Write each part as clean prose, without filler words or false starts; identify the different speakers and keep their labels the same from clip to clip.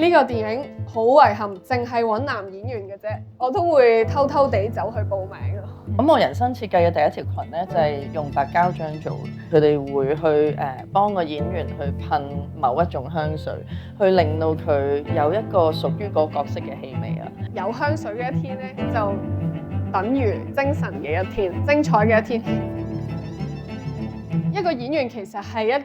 Speaker 1: 呢個電影好遺憾，淨係揾男演員嘅啫，我都會偷偷地走去報名咯。
Speaker 2: 咁我人生設計嘅第一條裙咧，就係用白膠漿做，佢哋會去幫個演員去噴某一種香水，去令到佢有一個屬於嗰個角色嘅氣味啊。
Speaker 1: 有香水嘅一天咧，就等於精神嘅一天，精彩嘅一天。一個演員其實係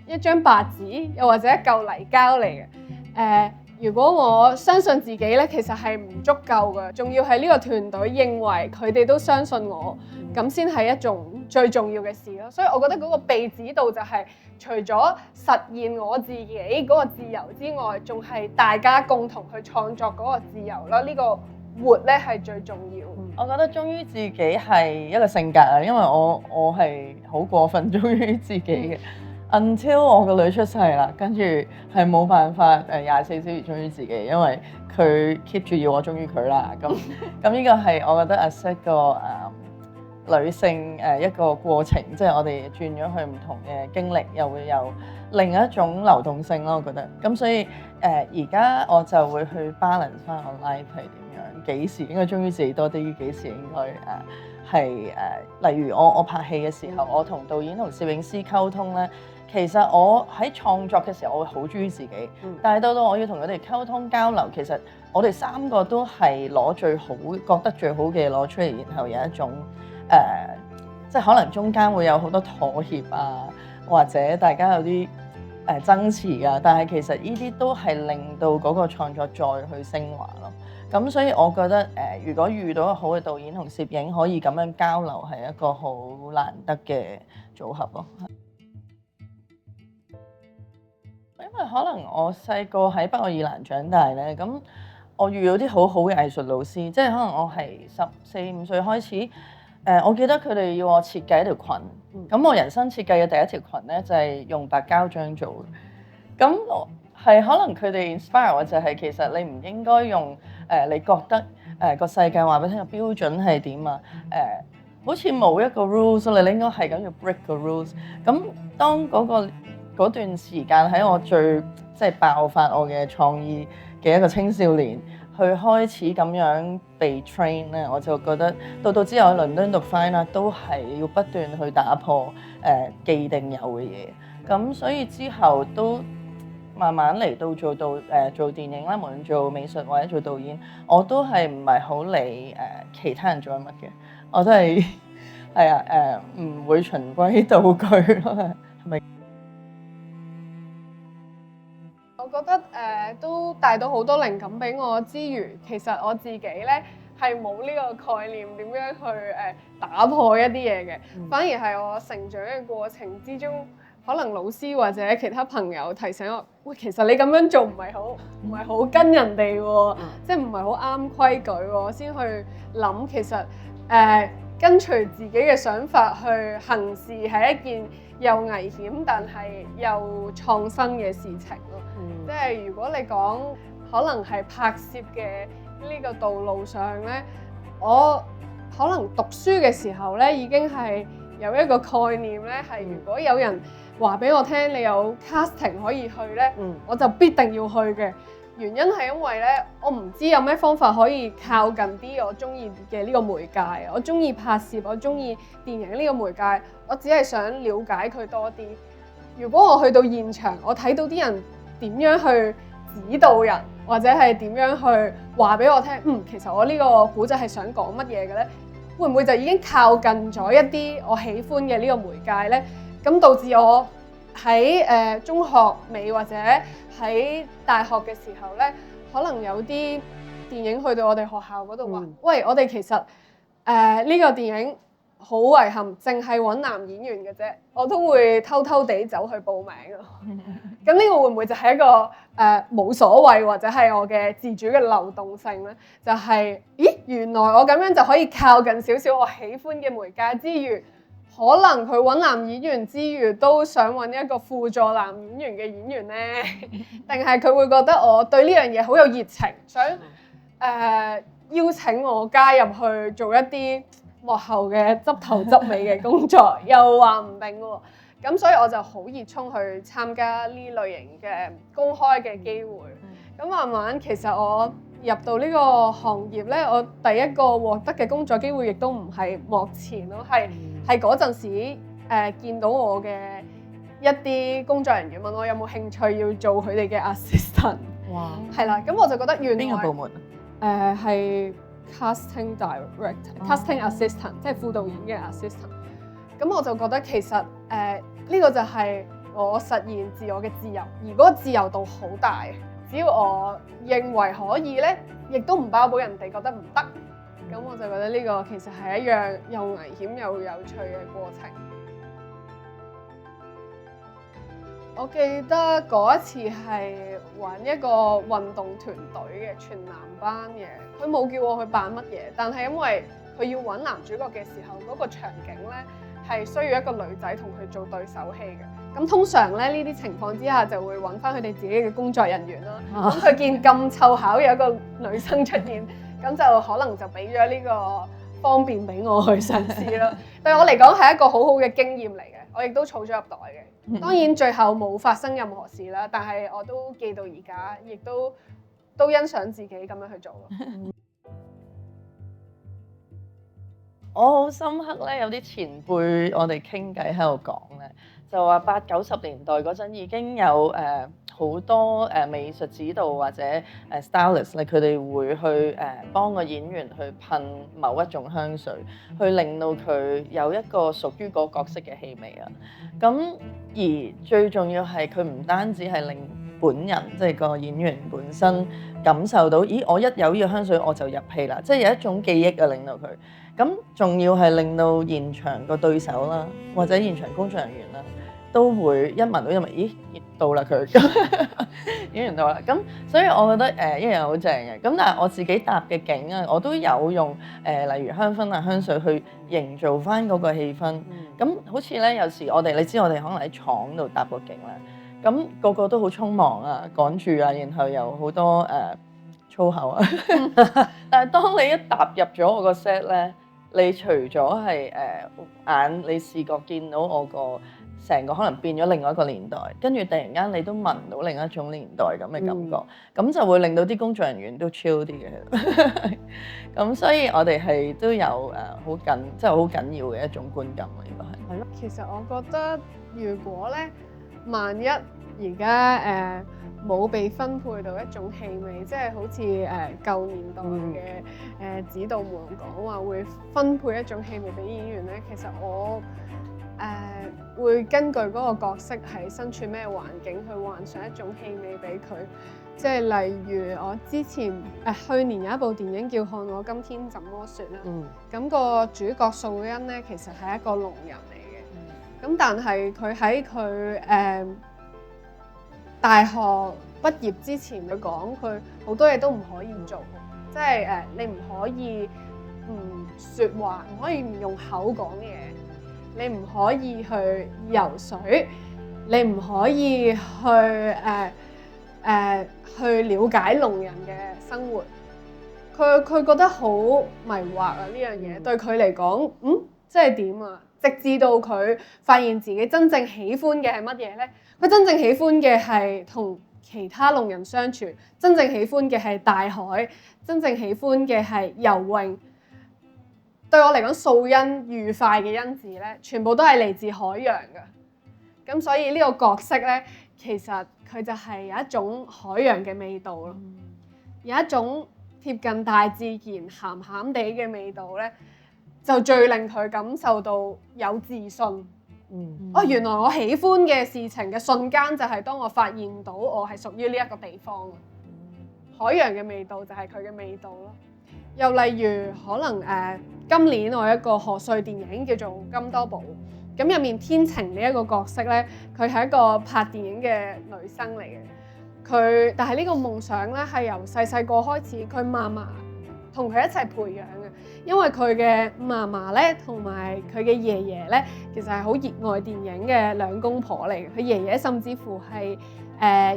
Speaker 1: 一張白紙，又或者一嚿泥膠嚟嘅。如果我相信自己咧，其實係唔足夠嘅，仲要係呢個團隊認為佢哋都相信我，咁先係一種最重要嘅事咯。所以我覺得嗰個被指導就係除咗實現我自己嗰個自由之外，仲係大家共同去創作嗰個自由啦。呢個活咧係最重要。
Speaker 2: 我覺得忠於自己係一個性格啊，因為我係好過分忠於自己嘅。Until 我個女出世啦，跟住係冇辦法24小時忠於自己，因為佢 keep 住要我忠於佢啦。咁呢個係我覺得 as 一個女性一個過程，即係我哋轉咗去唔同嘅經歷，又會有另一種流動性咯。我覺得咁所以而家我就會去 balance 翻我 life 係點樣，幾時應該忠於自己多啲，幾時應該例如我拍戲嘅時候，我同導演同攝影師溝通咧。其實我喺創作嘅時候，我會好忠於自己。但係到我要同佢哋溝通交流，其實我哋三個都係攞最好、覺得最好嘅攞出嚟，然後有一種即係可能中間會有好多妥協啊，或者大家有啲爭持啊。但係其實呢啲都係令到嗰個創作再去升華咯。咁所以我覺得如果遇到一個好嘅導演同攝影可以咁樣交流，係一個好難得嘅組合咯。因為可能我細個喺北愛爾蘭長大咧，咁我遇到啲好好嘅藝術老師，即係可能我係14、15歲開始，我記得佢哋要我設計一條裙，咁我人生設計嘅第一條裙咧就係用白膠漿做嘅，咁係可能佢哋 inspire 我就係其實你唔應該用你覺得個世界話俾你聽嘅標準係點啊，好似冇一個 rules，你應該係咁要 break 個 rules，咁當嗰段時間喺我最即係爆發我嘅創意嘅一個青少年，去開始咁樣被 train 咧，我就覺得到之後喺倫敦讀 fine 啦，都係要不斷去打破既定有嘅嘢。咁所以之後都慢慢嚟到做電影啦，無論做美術或者做導演，我都係唔係好理其他人做緊乜嘅，我都係唔會循規蹈矩咯，係咪？
Speaker 1: 我覺得都帶到好多靈感俾我之餘，其實我自己咧係冇呢個概念點樣去打破一啲嘢嘅，反而係我成長嘅過程之中，可能老師或者其他朋友提醒我，喂，其實你咁樣做唔係好跟人哋喎，即係唔係好啱規矩喎，先去諗其實跟隨自己嘅想法去行事係一件又危險但係又創新嘅事情咯。即係如果你講可能係拍攝嘅呢個道路上咧，我可能讀書嘅時候咧已經係有一個概念咧，係如果有人話俾我聽你有 casting 可以去咧，我就必定要去嘅。原因係因為咧，我唔知有咩方法可以靠近啲我中意嘅呢個媒介。我中意拍攝，我中意電影呢個媒介，我只係想了解佢多啲。如果我去到現場，我睇到啲人點樣去指導人，或者係點樣去話俾我聽，其實我呢個古仔係想講乜嘢嘅咧？會唔會就已經靠近咗一啲我喜歡嘅呢個媒介咧？咁導致我喺中學尾或者喺大學嘅時候咧，可能有啲電影去到我哋學校嗰度話，喂，我哋其實呢個電影好遺憾，淨係揾男演員嘅啫，我都會偷偷地走去報名咯。咁呢個會唔會就係一個冇所謂或者係我嘅自主嘅流動性咧？就係原來我咁樣就可以靠近少少我喜歡嘅媒介之餘，可能佢揾男演員之餘都想揾一個輔助男演員嘅演員咧，定係佢會覺得我對呢樣嘢好有熱情，想邀請我加入去做一啲幕後嘅執頭執尾嘅工作，又話唔定喎。咁所以我就好熱衷去參加呢類型嘅公開嘅機會。咁慢慢其實我入到呢個行業咧，我第一個獲得嘅工作機會亦都唔係幕前咯，係嗰陣時見到我嘅一啲工作人員問我有冇興趣要做佢哋嘅 assistant。
Speaker 2: 哇！
Speaker 1: 係啦，咁我就覺得原來
Speaker 2: 邊個部門？
Speaker 1: 係 casting director、casting assistant，即係副導演嘅 assistant。咁我就覺得其實呢個就係我實現自我嘅自由，而嗰個自由度好大。只要我認為可以咧，亦都唔包保人哋覺得唔得。咁我就覺得呢個其實係一樣又危險又有趣嘅過程。我記得嗰一次係玩一個運動團隊嘅全男班嘅，佢冇叫我去扮乜嘢，但係因為佢要揾男主角嘅時候，嗰個場景咧係需要一個女仔同佢做對手戲嘅。咁通常咧呢啲情況之下就會揾翻佢哋自己嘅工作人員啦。咁佢見咁湊巧有一個女生出現，咁就可能就俾咗呢個方便俾我去嘗試啦。對我嚟講係一個好好嘅經驗嚟嘅，我亦都儲咗入袋嘅。當然最後冇發生任何事啦，但係我都記到而家，亦都欣賞自己咁樣去做咯。
Speaker 2: 我好深刻咧，有啲前輩我哋傾偈喺度講咧，就話80-90年代嗰陣已經有好多美術指導或者stylist 咧，佢哋會去幫個演員去噴某一種香水，去令到佢有一個屬於嗰個角色嘅氣味啊。咁而最重要係佢唔單止係令本人即係個演員本身感受到，咦，我一有呢個香水我就入戲啦，即係有一種記憶啊，令到佢。咁仲要係令到現場個對手啦，或者現場工作人員啦，都會一聞到因為咦到啦佢演員到啦。咁所以我覺得一樣好正嘅。咁但係我自己搭嘅景啊，我都有用例如香薰啊香水去營造翻嗰個氣氛。咁好似咧有時你知我哋可能喺廠度搭個景啦，咁個個都好匆忙啊，趕住啊，然後有好多粗口啊。但係當你一踏入咗我個 set 咧，你除咗係眼你視覺見到我個成個可能變咗另外一個年代，跟住突然間你都聞到另一種年代咁嘅感覺，咁就會令到啲工作人員都 chill 啲嘅。咁所以我哋係都有好緊，即係好緊要嘅一種觀感啊，應該係。係咯。
Speaker 1: 其實我覺得如果咧，萬一而家冇被分配到一種氣味，即係好似舊年代嘅指導們講話會分配一種氣味俾演員咧，其實我會根據嗰個角色係身處咩環境去幻想一種氣味俾佢。即係例如我之前去年有一部電影叫《看我今天怎麼說》啦，咁個主角素欣咧其實係一個聾人嚟嘅，咁但係佢喺佢大學畢業之前，佢講佢好多嘢都唔可以做，即係你唔可以唔説話，唔可以唔用口講嘢，你唔可以去游水，你唔可以去了解聾人嘅生活。佢覺得好迷惑啊！呢樣嘢對佢嚟講，即係點啊？直至到佢發現自己真正喜歡嘅係乜嘢咧？佢真正喜歡嘅係同其他聾人相處，真正喜歡嘅係大海，真正喜歡嘅係游泳。對我嚟講，素欣愉快嘅因子咧，全部都係嚟自海洋嘅。咁所以呢個角色咧，其實佢就係有一種海洋嘅味道咯，有一種貼近大自然鹹鹹地嘅味道咧，就最令佢感受到有自信。原來我喜歡嘅事情嘅瞬間就係當我發現到我係屬於呢一個地方。海洋嘅味道就係佢嘅味道咯。又例如可能今年我有一個賀歲電影叫做《金多寶》，咁入面天晴呢一個角色咧，佢係一個拍電影嘅女生嚟嘅。但係呢個夢想咧係由細細個開始，佢嫲嫲同佢一齊培養嘅。因為佢嘅嫲嫲咧同埋佢嘅爺爺咧，其實係好熱愛電影嘅兩公婆嚟嘅。佢爺爺甚至乎係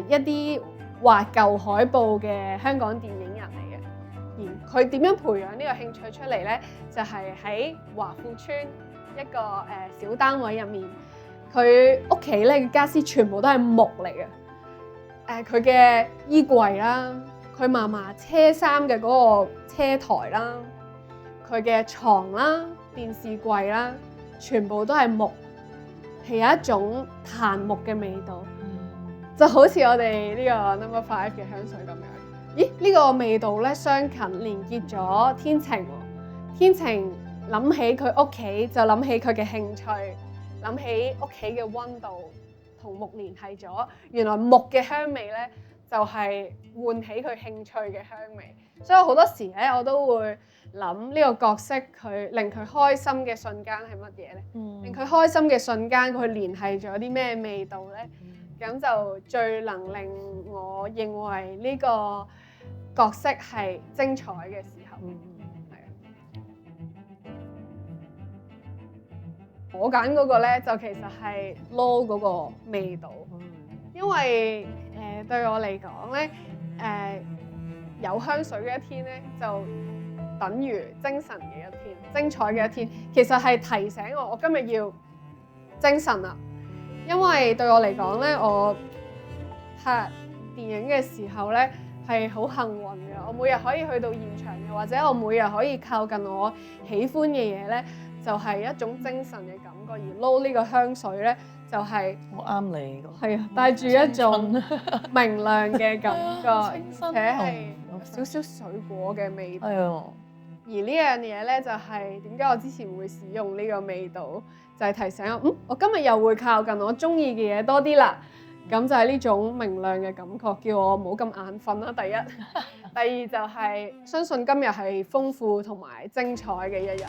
Speaker 1: 一啲畫舊海報嘅香港電影人嚟嘅。而佢點樣培養呢個興趣出嚟咧？就係喺華富村一個小單位入面，佢屋企咧嘅家私全部都係木嚟嘅。佢嘅衣櫃啦，佢嫲嫲車衫嘅嗰個車台啦，佢嘅床啦、電視櫃啦，全部都係木，係有一種檀木嘅味道，就好似我哋呢個 No. 5嘅香水咁樣。咦？呢個味道咧相近連結咗天晴喎。天晴諗起佢屋企就諗起佢嘅興趣，諗起屋企嘅溫度。同木聯繫咗，原來木嘅香味咧就係喚起佢興趣嘅香味，所以好多時咧我都會諗呢個角色佢令佢開心嘅瞬間係乜嘢咧？令佢開心嘅瞬間佢聯繫咗啲咩味道咧？咁就最能令我認為呢個角色係精彩嘅時候。我揀嗰個咧就其實係 Low 嗰個味道，因為對我嚟講咧，有香水嘅一天咧就等於精神嘅一天、精彩嘅一天。其實係提醒我今日要精神啦，因為對我嚟講咧，我拍電影嘅時候咧係好幸運嘅，我每日可以去到現場嘅，或者我每日可以靠近我喜歡嘅嘢咧。就係一種精神嘅感覺，而 Low 呢個香水咧就係
Speaker 2: 好啱你㗎，
Speaker 1: 係啊，帶住一種明亮嘅感覺，而且係少少水果嘅味道。而呢樣嘢咧就係點解我之前會使用呢個味道，就係提醒我，我今日又會靠近我中意嘅嘢多啲啦。咁就係呢種明亮嘅感覺，叫我唔好咁眼瞓啦。第一，第二就係相信今日係豐富同埋精彩嘅一日。